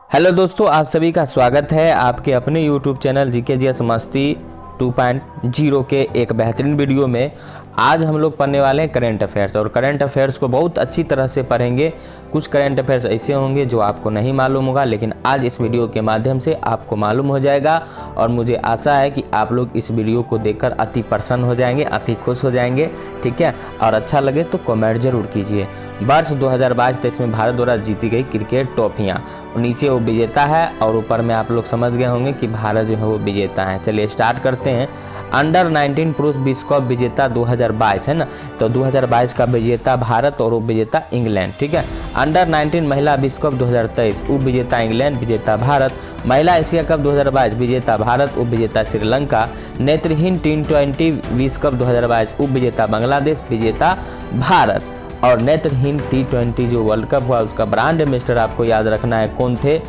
Hello दोस्तों, आप सभी का स्वागत है आपके अपने यूट्यूब चैनल जीके जीएस मस्ती 2.0 के एक बेहतरीन वीडियो में। आज हम लोग पढ़ने वाले हैं करंट अफेयर्स, और करंट अफेयर्स को बहुत अच्छी तरह से पढ़ेंगे। कुछ करंट अफेयर्स ऐसे होंगे जो आपको नहीं मालूम होगा, लेकिन आज इस वीडियो के माध्यम से आपको मालूम हो जाएगा। और मुझे आशा है कि आप लोग इस वीडियो को देखकर अति प्रसन्न हो जाएंगे, अति खुश हो जाएंगे। ठीक है, और अच्छा लगे तो कमेंट जरूर कीजिए। वर्ष 2022-23 में भारत द्वारा जीती गई क्रिकेट ट्रॉफियाँ, नीचे वो विजेता है और ऊपर में आप लोग समझ गए होंगे कि भारत जो है वो विजेता है। चलिए स्टार्ट करते हैं। अंडर 19 पुरुष विश्व कप विजेता 2022 है ना, तो 2022 का विजेता भारत और उप विजेता इंग्लैंड। ठीक है, अंडर 19 महिला विश्व कप 2023 उप विजेता इंग्लैंड, विजेता भारत। महिला एशिया कप 2022 विजेता भारत, उप विजेता श्रीलंका। नेत्रहीन T20 विश्व कप 2022 उप विजेता बांग्लादेश, विजेता भारत। और नेत्रहीन T20 जो वर्ल्ड कप हुआ उसका ब्रांड एम्बेसडर आपको याद रखना है कौन थे,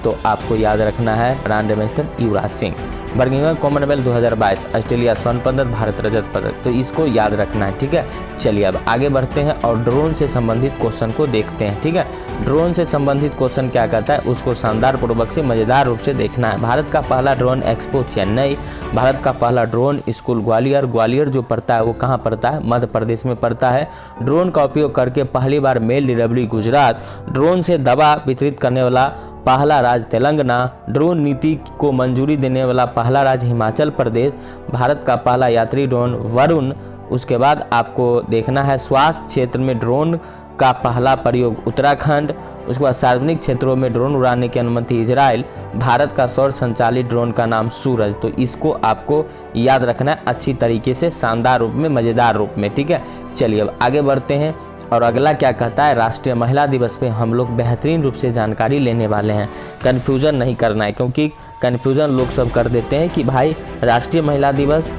तो आपको याद रखना है brand ambassador Yuvraj Singh. Birmingham Commonwealth 2022 Australia स्वर्ण पदक, भारत रजत पदक, तो इसको याद रखना है। ठीक है, चलिए अब आगे बढ़ते हैं और ड्रोन से संबंधित क्वेश्चन को देखते हैं। ठीक है, ड्रोन से संबंधित क्वेश्चन क्या कहता है उसको शानदार पूर्वक से मजेदार रूप से देखना है। भारत का पहला ड्रोन एक्सपो चेन्नई, भारत का पहला ड्रोन स्कूल ग्वालियर। ग्वालियर जो पड़ता है वो कहाँ पड़ता है? मध्य प्रदेश में पड़ता है। ड्रोन का उपयोग करके पहली बार मेल डिलीवरी गुजरात। ड्रोन से दवा वितरित करने वाला पहला राज्य तेलंगाना। ड्रोन नीति को मंजूरी देने वाला पहला राज्य हिमाचल प्रदेश। भारत का पहला यात्री ड्रोन वरुण। उसके बाद आपको देखना है स्वास्थ्य क्षेत्र में ड्रोन का पहला प्रयोग उत्तराखंड। उसके बाद सार्वजनिक क्षेत्रों में ड्रोन उड़ाने की अनुमति इजराइल। भारत का सौर संचालित ड्रोन का नाम सूरज। तो इसको आपको याद रखना है अच्छी तरीके से, शानदार रूप में, मज़ेदार रूप में। ठीक है, चलिए अब आगे बढ़ते हैं। और अगला क्या कहता है, राष्ट्रीय महिला दिवस पे हम लोग बेहतरीन रूप से जानकारी लेने वाले हैं। कन्फ्यूज़न नहीं करना है, क्योंकि कन्फ्यूज़न लोग सब कर देते हैं कि भाई राष्ट्रीय महिला दिवस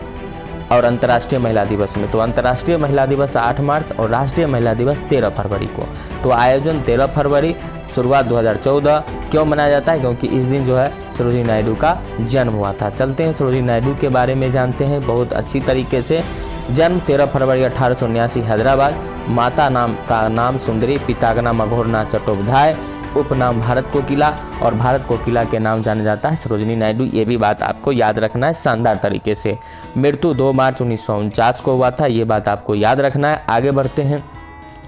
और अंतर्राष्ट्रीय महिला दिवस में। तो अंतर्राष्ट्रीय महिला दिवस 8 मार्च और राष्ट्रीय महिला दिवस 13 फरवरी को। तो आयोजन 13 फरवरी, शुरुआत 2014। क्यों मनाया जाता है? क्योंकि इस दिन जो है सरोजिनी नायडू का जन्म हुआ था। चलते हैं सरोजिनी नायडू के बारे में जानते हैं बहुत अच्छी तरीके से। जन्म 13 फरवरी 1879 हैदराबाद। माता का नाम सुंदरी, पिता का नाम अघोरनाथ चट्टोपाध्याय, उपनाम भारत कोकिला, और भारत कोकिला के नाम जाना जाता है सरोजिनी नायडू। ये भी बात आपको याद रखना है शानदार तरीके से। मृत्यु 2 मार्च 1949 को हुआ था, ये बात आपको याद रखना है। आगे बढ़ते हैं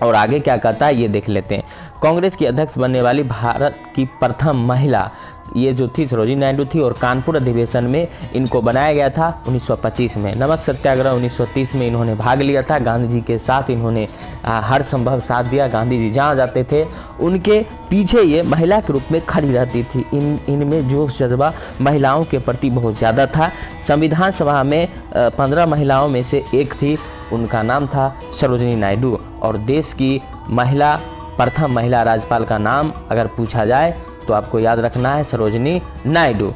और आगे क्या कहता है ये देख लेते हैं। कांग्रेस की अध्यक्ष बनने वाली भारत की प्रथम महिला ये जो थी सरोजिनी नायडू थी, और कानपुर अधिवेशन में इनको बनाया गया था 1925 में। नमक सत्याग्रह 1930 में इन्होंने भाग लिया था। गांधी जी के साथ इन्होंने हर संभव साथ दिया। गांधी जी जहाँ जाते थे उनके पीछे ये महिला के रूप में खड़ी रहती थी। इनमें जोश जज्बा महिलाओं के प्रति बहुत ज़्यादा था। संविधान सभा में 15 महिलाओं में से एक थी, उनका नाम था सरोजिनी नायडू। और देश की प्रथम महिला राज्यपाल का नाम अगर पूछा जाए तो आपको याद रखना है सरोजिनी नायडू।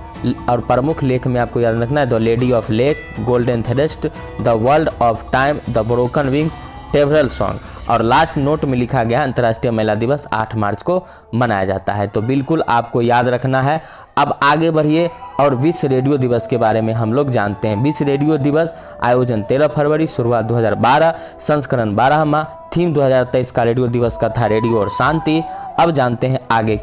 और प्रमुख लेख में आपको याद रखना है the lady of lake, golden threshold, the world of time, the broken wings, टेवरल सॉन्ग। और लास्ट नोट में लिखा गया अंतर्राष्ट्रीय महिला दिवस 8 मार्च को मनाया जाता है। तो बिल्कुल आपको याद रखना है। अब आगे बढ़िए और विश्व रेडियो दिवस के बारे में हम लोग जानते हैं। विश्व रेडियो दिवस आयोजन 13 फरवरी, शुरुआत 2012, संस्करण 12वां, थीम 2023 का रेडियो दिवस का था रेडियो और शांति। अब जानते हैं आगे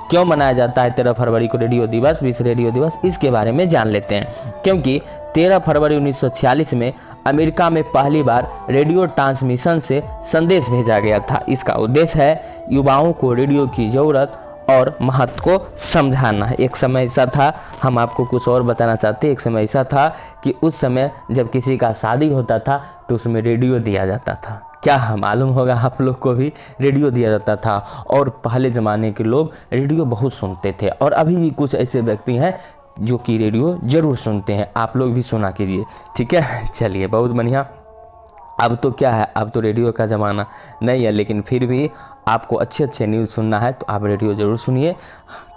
क्यों मनाया जाता है 13 फरवरी को रेडियो दिवस, विश्व रेडियो दिवस, इसके बारे में जान लेते हैं। क्योंकि 13 फरवरी 1946 में अमेरिका में पहली बार रेडियो ट्रांसमिशन से संदेश भेजा गया था। इसका उद्देश्य है युवाओं को रेडियो की ज़रूरत और महत्व को समझाना। एक समय ऐसा था, हम आपको कुछ और बताना चाहते हैं। एक समय ऐसा था कि उस समय जब किसी का शादी होता था तो उसमें रेडियो दिया जाता था। क्या मालूम होगा आप लोग को भी रेडियो दिया जाता था। और पहले ज़माने के लोग रेडियो बहुत सुनते थे, और अभी भी कुछ ऐसे व्यक्ति हैं जो कि रेडियो ज़रूर सुनते हैं। आप लोग भी सुना कीजिए। ठीक है, चलिए बहुत बढ़िया। अब तो क्या है, अब तो रेडियो का ज़माना नहीं है, लेकिन फिर भी आपको अच्छे न्यूज़ सुनना है तो आप रेडियो ज़रूर सुनिए।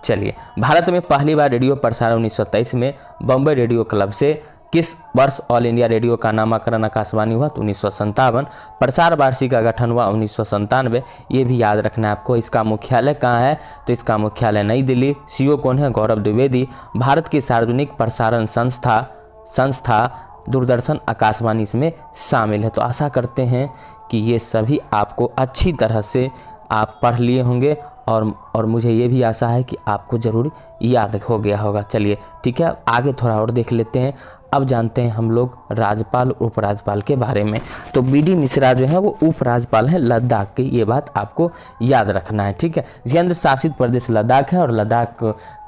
चलिए, भारत में पहली बार रेडियो प्रसारण 1923 में बम्बई रेडियो क्लब से। किस वर्ष ऑल इंडिया रेडियो का नामकरण आकाशवाणी हुआ? तो 1957। प्रसार वार्षिक का गठन हुआ 1997। ये भी याद रखना है आपको। इसका मुख्यालय कहाँ है? तो इसका मुख्यालय नई दिल्ली। सीईओ कौन है? गौरव द्विवेदी। भारत की सार्वजनिक प्रसारण संस्था दूरदर्शन, आकाशवाणी इसमें शामिल है। तो आशा करते हैं कि ये सभी आपको अच्छी तरह से आप पढ़ लिए होंगे और मुझे ये भी आशा है कि आपको ज़रूर याद हो गया होगा। चलिए ठीक है, आगे थोड़ा और देख लेते हैं। अब जानते हैं हम लोग राज्यपाल उपराज्यपाल के बारे में। तो बी.डी. मिश्रा जो है वो उपराज्यपाल हैं लद्दाख की, ये बात आपको याद रखना है। ठीक है, केंद्र शासित प्रदेश लद्दाख है और लद्दाख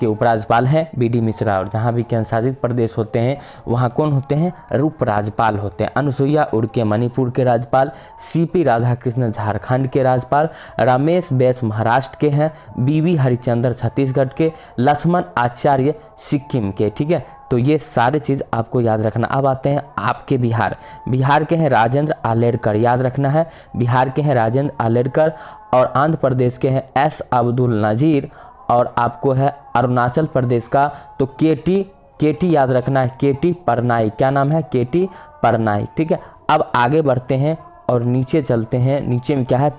के उपराज्यपाल हैं बी.डी. मिश्रा। और जहाँ भी केंद्र शासित प्रदेश होते हैं वहाँ कौन होते हैं? उपराज्यपाल होते हैं। अनुसुईया उइके मणिपुर के राज्यपाल, सी.पी. राधाकृष्णन झारखंड के राज्यपाल, रमेश बैस महाराष्ट्र के हैं, बी.वी. हरिचंद्र छत्तीसगढ़ के, लक्ष्मण आचार्य सिक्किम के। ठीक है, तो ये सारे चीज़ आपको याद रखना। अब आते हैं आपके बिहार के हैं राजेंद्र आलेरकर, याद रखना है, बिहार के हैं राजेंद्र आलेरकर। और आंध्र प्रदेश के हैं एस अब्दुल नज़ीर। और आपको है अरुणाचल प्रदेश का तो केटी याद रखना है, केटी परनाई। क्या नाम है? केटी परनाई। ठीक है, अब आगे बढ़ते हैं और नीचे चलते हैं। नीचे में क्या है?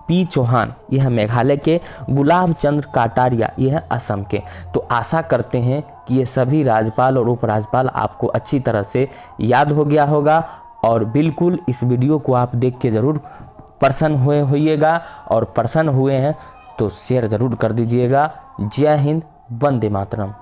पी चौहान, यह है मेघालय के, गुलाब चंद्र काटारिया, यह है असम के। तो आशा करते हैं कि ये सभी राज्यपाल और उपराज्यपाल आपको अच्छी तरह से याद हो गया होगा। और बिल्कुल इस वीडियो को आप देख के ज़रूर प्रसन्न होइएगा, और प्रसन्न हुए हैं तो शेयर ज़रूर कर दीजिएगा। जय हिंद, वंदे मातरम।